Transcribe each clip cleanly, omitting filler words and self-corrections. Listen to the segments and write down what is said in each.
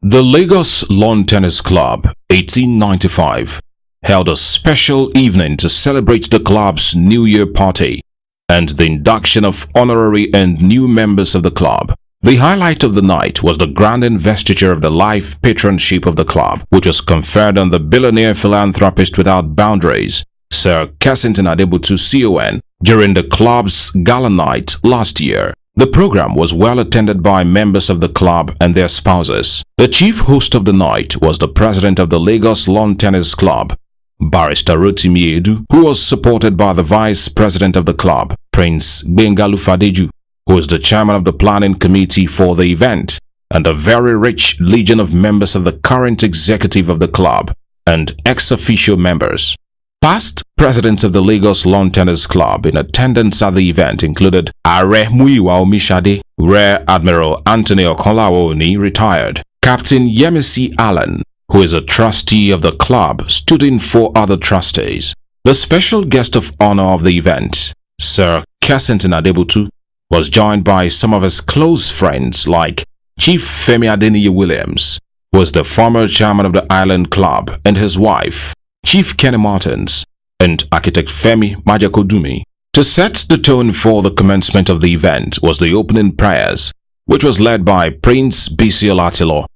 The Lagos Lawn Tennis Club, 1895, held a special evening to celebrate the club's New Year party and the induction of honorary and new members of the club. The highlight of the night was the grand investiture of the life patronship of the club, which was conferred on the billionaire philanthropist without boundaries, Sir Kesington Adebutu CON, during the club's gala night last year. The program was well attended by members of the club and their spouses. The chief host of the night was the president of the Lagos Lawn Tennis Club, Barrister Rotimi Edu, who was supported by the vice president of the club, Prince Gbenga Fadeju, who is the chairman of the planning committee for the event, and a very rich legion of members of the current executive of the club and ex-officio members. Past presidents of the Lagos Lawn Tennis Club in attendance at the event included Are Muyiwa Omishade, Rear Admiral Anthony Okonlawoni, retired. Captain Yemisi Allen, who is a trustee of the club, stood in for other trustees. The special guest of honor of the event, Sir Kesington Adebutu, was joined by some of his close friends like Chief FEMIADENIYI Williams, who was the former chairman of the Island Club, and his wife, Chief Kenny Martins, and architect Femi Majakodumi. To set the tone for the commencement of the event was the opening prayers, which was led by Prince Bisi Olatilo,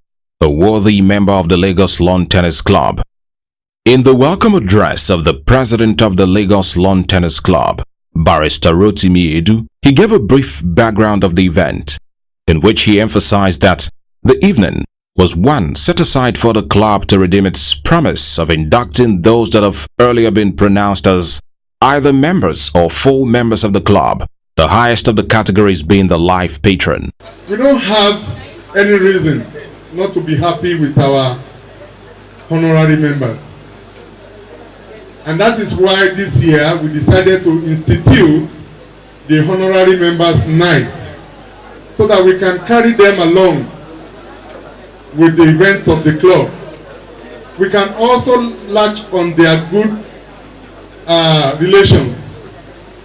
a worthy member of the Lagos Lawn Tennis Club. In the welcome address of the president of the Lagos Lawn Tennis Club, Barrister Rotimi Edu, he gave a brief background of the event, in which he emphasized that the evening was one set aside for the club to redeem its promise of inducting those that have earlier been pronounced as either members or full members of the club, the highest of the categories being the life patron. We don't have any reason not to be happy with our honorary members. And that is why this year we decided to institute the Honorary Members Night, so that we can carry them along with the events of the club. We can also latch on their good relations,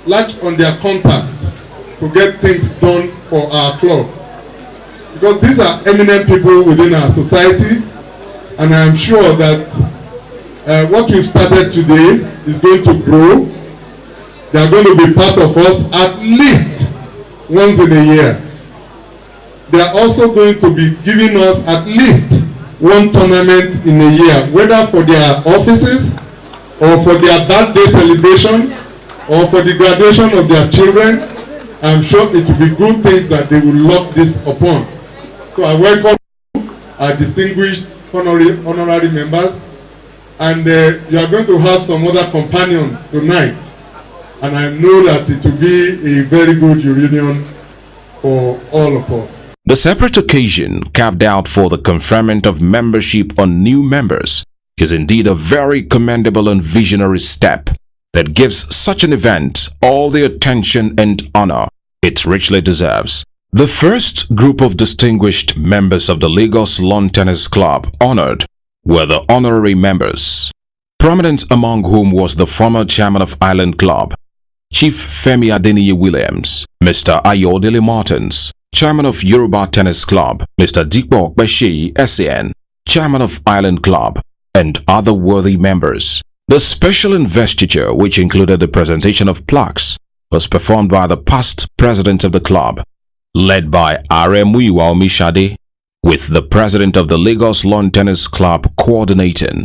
latch on their contacts to get things done for our club. Because these are eminent people within our society, and I am sure that what we've started today is going to grow. They are going to be part of us at least once in a year. They are also going to be giving us at least one tournament in a year, whether for their offices or for their birthday celebration or for the graduation of their children. I'm sure it will be good things that they will lock this upon. So I welcome our distinguished honorary members, and you are going to have some other companions tonight, and I know that it will be a very good reunion for all of us. The separate occasion carved out for the conferment of membership on new members is indeed a very commendable and visionary step that gives such an event all the attention and honor it richly deserves. The first group of distinguished members of the Lagos Lawn Tennis Club honored were the honorary members, prominent among whom was the former chairman of Island Club, Chief FEMIADENIYI Williams, Mr. AYODELE Martins, chairman of Yoruba Tennis Club, Mr. Dikpo Okpeseyi SAN, chairman of Island Club, and other worthy members. The special investiture, which included the presentation of plaques, was performed by the past president of the club, led by Are Muyiwa Omishade, with the president of the Lagos Lawn Tennis Club coordinating.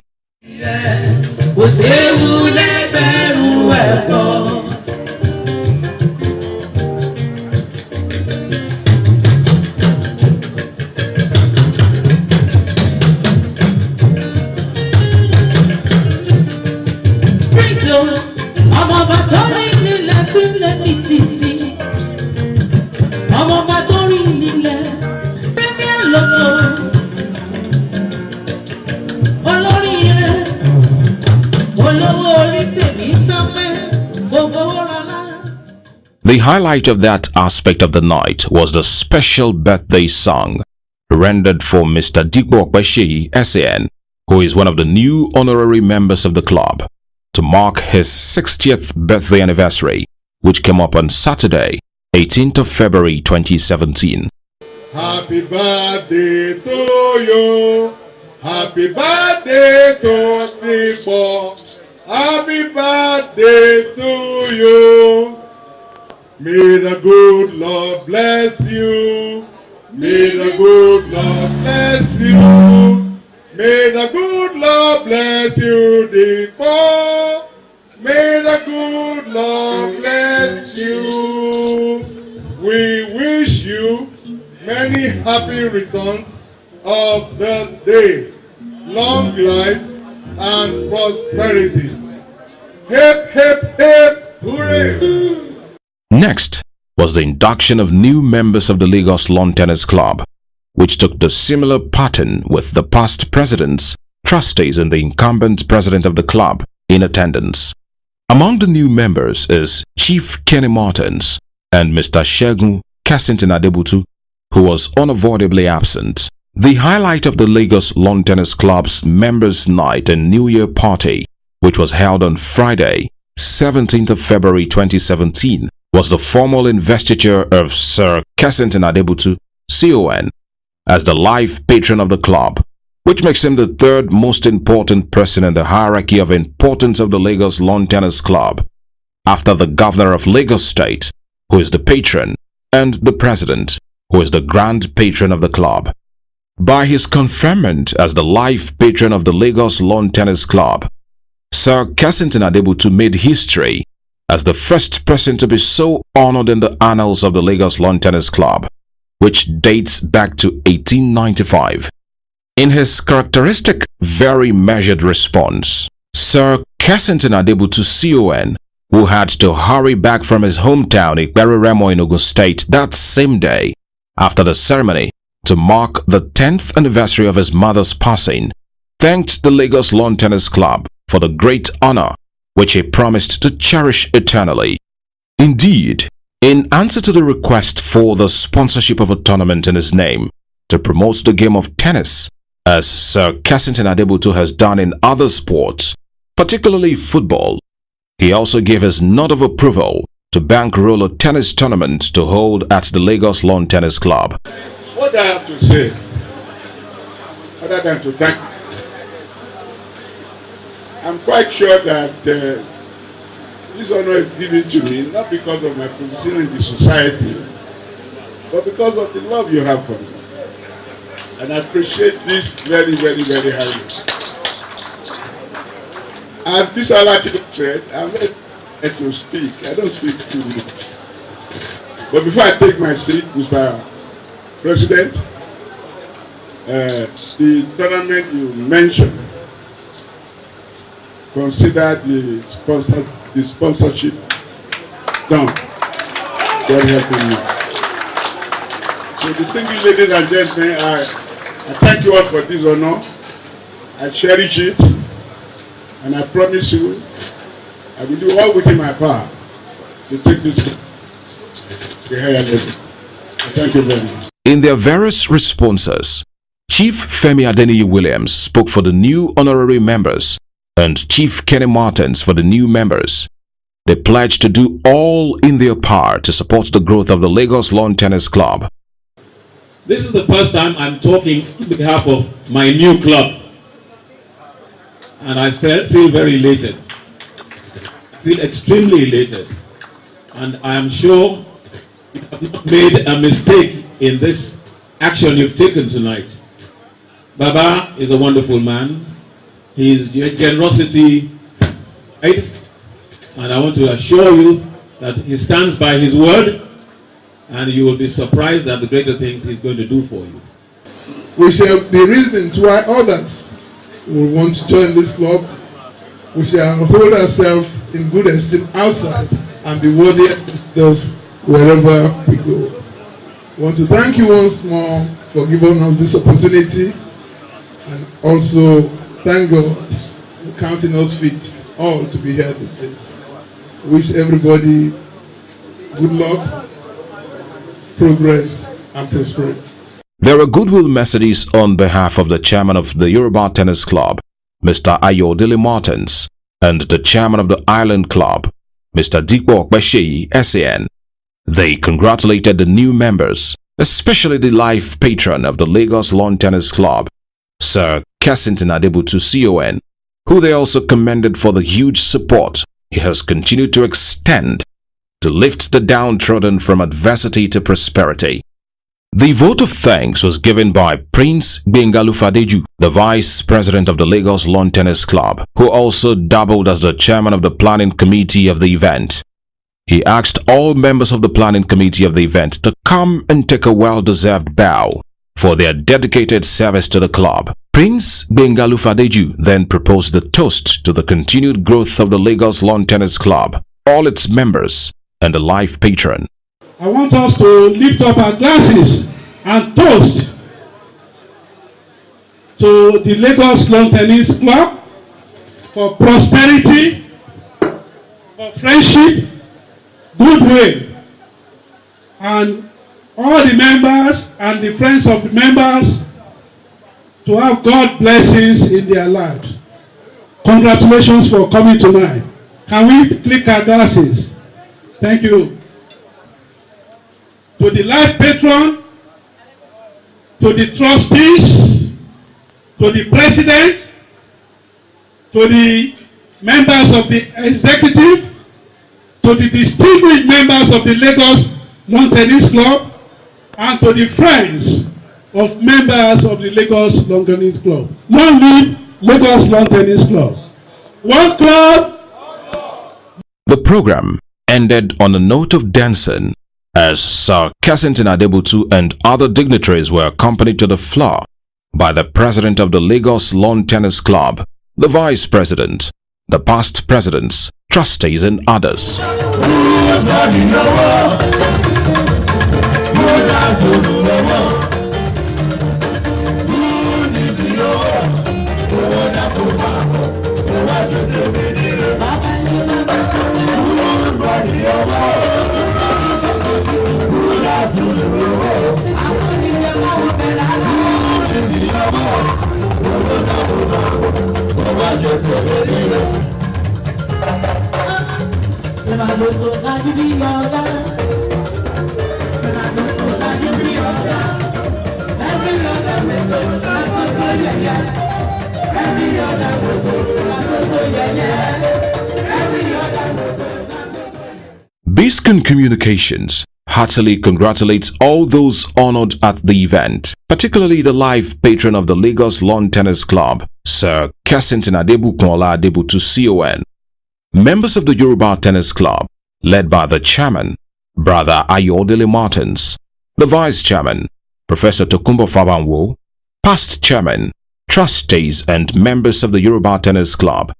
The highlight of that aspect of the night was the special birthday song rendered for Mr. Dikpo Okpeseyi SAN, who is one of the new honorary members of the club, to mark his 60th birthday anniversary, which came up on Saturday, 18th of February 2017. Happy birthday to you. Happy birthday to people. Happy birthday to you. May the good Lord bless you. May the good Lord bless you. May the good Lord bless you, dear. May the good Lord bless you. We wish you many happy returns of the day, long life and prosperity. Hip, hip, hip, hooray! Next was the induction of new members of the Lagos Lawn Tennis Club, which took the similar pattern with the past presidents, trustees and the incumbent president of the club in attendance. Among the new members is Chief Kenny Martins and Mr. Kesington Adebutu, who was unavoidably absent. The highlight of the Lagos Lawn Tennis Club's Members' Night and New Year Party, which was held on Friday, 17th of February 2017, was the formal investiture of Sir Kesington Adebutu, CON, as the life patron of the club, which makes him the third most important person in the hierarchy of importance of the Lagos Lawn Tennis Club, after the Governor of Lagos State, who is the patron, and the President, who is the Grand Patron of the club. By his conferment as the life patron of the Lagos Lawn Tennis Club, Sir Kesington Adebutu made history as the first person to be so honored in the annals of the Lagos Lawn Tennis Club, which dates back to 1895. In his characteristic, very measured response, Sir Kesington Adebutu CON, who had to hurry back from his hometown Ikberuremo in Ogun State that same day after the ceremony to mark the 10th anniversary of his mother's passing, thanked the Lagos Lawn Tennis Club for the great honor which he promised to cherish eternally. Indeed, in answer to the request for the sponsorship of a tournament in his name to promote the game of tennis, as Sir Kesington Adebutu has done in other sports, particularly football, he also gave his nod of approval to bankroll a tennis tournament to hold at the Lagos Lawn Tennis Club. What I have to say, other than to thank, I'm quite sure that this honor is given to me not because of my position in the society, but because of the love you have for me. And I appreciate this very, very, very highly. As Mr. ALHAJI said, I'm not to speak. I don't speak too much. But before I take my seat, Mr. President, the tournament you mentioned, consider the sponsorship done. God helping you. So distinguished ladies and gentlemen, I thank you all for this honor. I cherish it, and I promise you, I will do all within my power to take this to a higher level. Thank you very much. In their various responses, Chief FEMIADENIYI Williams spoke for the new honorary members and Chief Kenny Martins for the new members. They pledged to do all in their power to support the growth of the Lagos Lawn Tennis Club. This is the first time I'm talking on behalf of my new club, and I feel very elated. I feel extremely elated, and I am sure you have not made a mistake in this action you've taken tonight. Baba is a wonderful man. His generosity, right? And I want to assure you that he stands by his word, and you will be surprised at the greater things he's going to do for you. We shall be reasons why others will want to join this club. We shall hold ourselves in good esteem outside and be worthy ambassadors wherever we go. I want to thank you once more for giving us this opportunity, and also thank God for counting us fit all to be here these days. Wish everybody good luck, progress, and prosperity. There were goodwill messages on behalf of the chairman of the Yoruba Tennis Club, Mr. AYODELE Martins, and the chairman of the Island Club, Mr. Dikpo Okpesheyi SAN. They congratulated the new members especially the life patron of the Lagos Lawn Tennis Club, Sir Kesington Adebutu CON, who they also commended for the huge support he has continued to extend to lift the downtrodden from adversity to prosperity. The vote of thanks was given by Prince Gbengalufadeju, the Vice President of the Lagos Lawn Tennis Club, who also doubled as the Chairman of the Planning Committee of the event. He asked all members of the Planning Committee of the event to come and take a well-deserved bow for their dedicated service to the club. Prince Gbengalufadeju then proposed the toast to the continued growth of the Lagos Lawn Tennis Club, all its members, and the life patron. I want us to lift up our glasses and toast to the Lagos Lawn Tennis Club for prosperity, for friendship, goodwill, and all the members and the friends of the members to have God blessings in their lives. Congratulations for coming tonight. Can we click our glasses? Thank you. To the life patron, to the trustees, to the president, to the members of the executive, to the distinguished members of the Lagos Lawn Tennis Club, and to the friends of members of the Lagos Lawn Tennis Club. Long live Lagos Lawn Tennis Club. One club. The program ended on a note of dancing as Sir Kesington Adebutu and other dignitaries were accompanied to the floor by the President of the Lagos Lawn Tennis Club, the Vice President, the past presidents, trustees and others. Biscon Communications heartily congratulates all those honored at the event, particularly the life patron of the Lagos Lawn Tennis Club, Sir Kesington Adebukunola Adebutu CON, members of the Yoruba Tennis Club, led by the chairman, Brother Ayodele Martins, the vice chairman, Professor Tokunbo Fabanwo, past chairman, trustees and members of the Yoruba Tennis Club,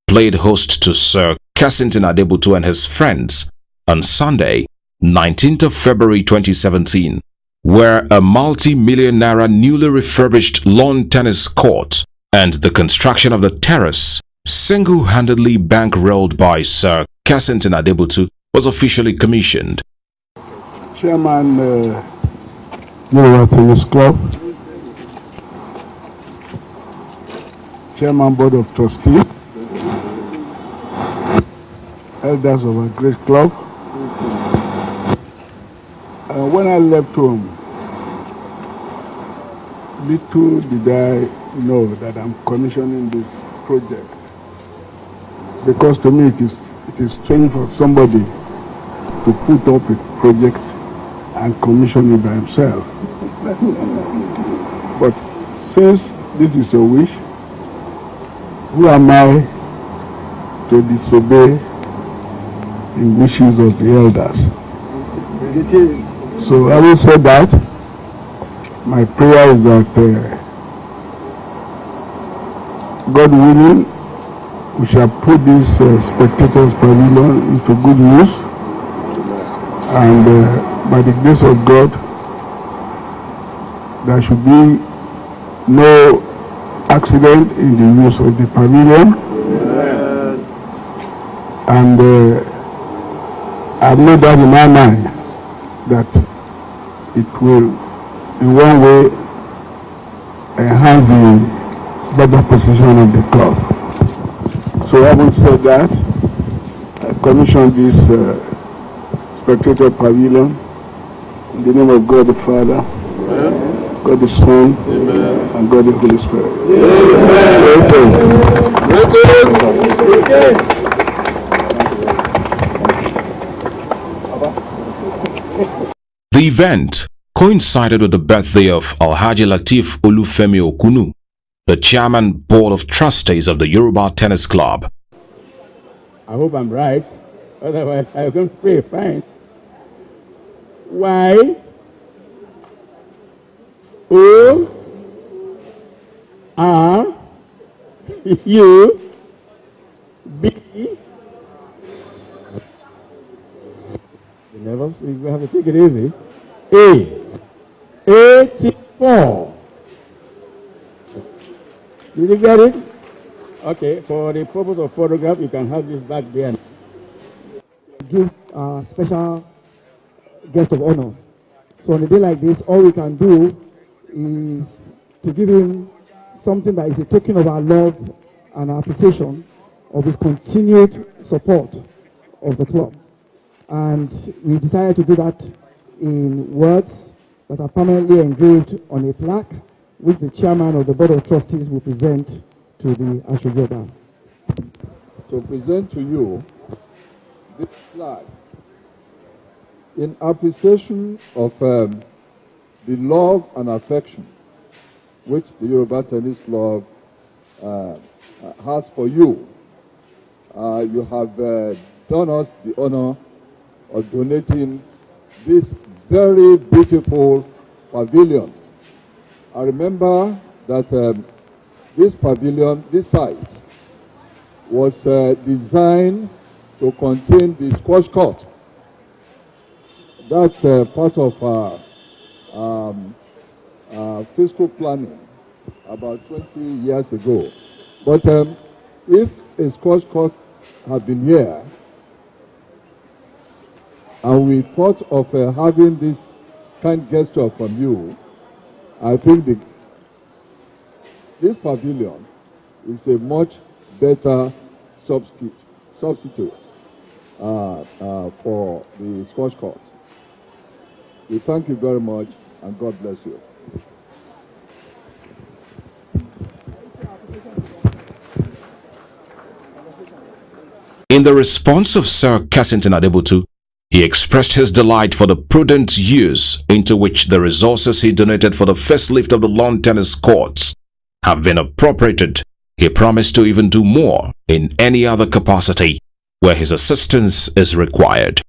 played host to Sir Kesington Adebutu and his friends on Sunday, 19th of February 2017, where a multi-million naira newly refurbished lawn tennis court and the construction of the terrace, single-handedly bankrolled by Sir Kesington Adebutu, was officially commissioned. Chairman, Yoruba Tennis Club, Chairman Board of Trustees, elders of our great club. When I left home, little did I know that I'm commissioning this project, because to me it is strange for somebody to put up a project and commission it by himself. But since this is a wish, who am I to disobey the wishes of the elders? So having said that, my prayer is that God willing, we shall put this spectators pavilion into good use, and by the grace of God, there should be no accident in the use of the pavilion. And I've made that in my mind that it will in one way enhance the better position of the club. So having said that, I commissioned this spectator pavilion In the name of God the Father, God the Son, and God the Holy Spirit. The event coincided with the birthday of ALHAJI Lateef Olufemi OKUNNU, the Chairman Board of Trustees of the Yoruba Tennis Club. I hope I'm right, otherwise I'm going to pay a fine. Y O R U B. You never see, you have to take it easy. A 84. Did you get it? Okay, for the purpose of photograph, you can have this back there. Give a special guest of honor. So on a day like this, all we can do is to give him something that is a token of our love and our appreciation of his continued support of the club. And we decided to do that in words that are permanently engraved on a plaque, which the chairman of the Board of Trustees will present to the Ashojoba. To present to you this flag in appreciation of the love and affection which the Yoruba Tennis Club has for you. You have done us the honor of donating this very beautiful pavilion. I remember that this pavilion, this site, was designed to contain the squash court. That's part of fiscal planning about 20 years ago. But if a squash court had been here, and we thought of having this kind gesture from you, I think this pavilion is a much better substitute for the squash court. We thank you very much, and God bless you. In the response of Sir Kesington Adebutu, he expressed his delight for the prudent use into which the resources he donated for the first lift of the lawn tennis courts have been appropriated. He promised to even do more in any other capacity where his assistance is required.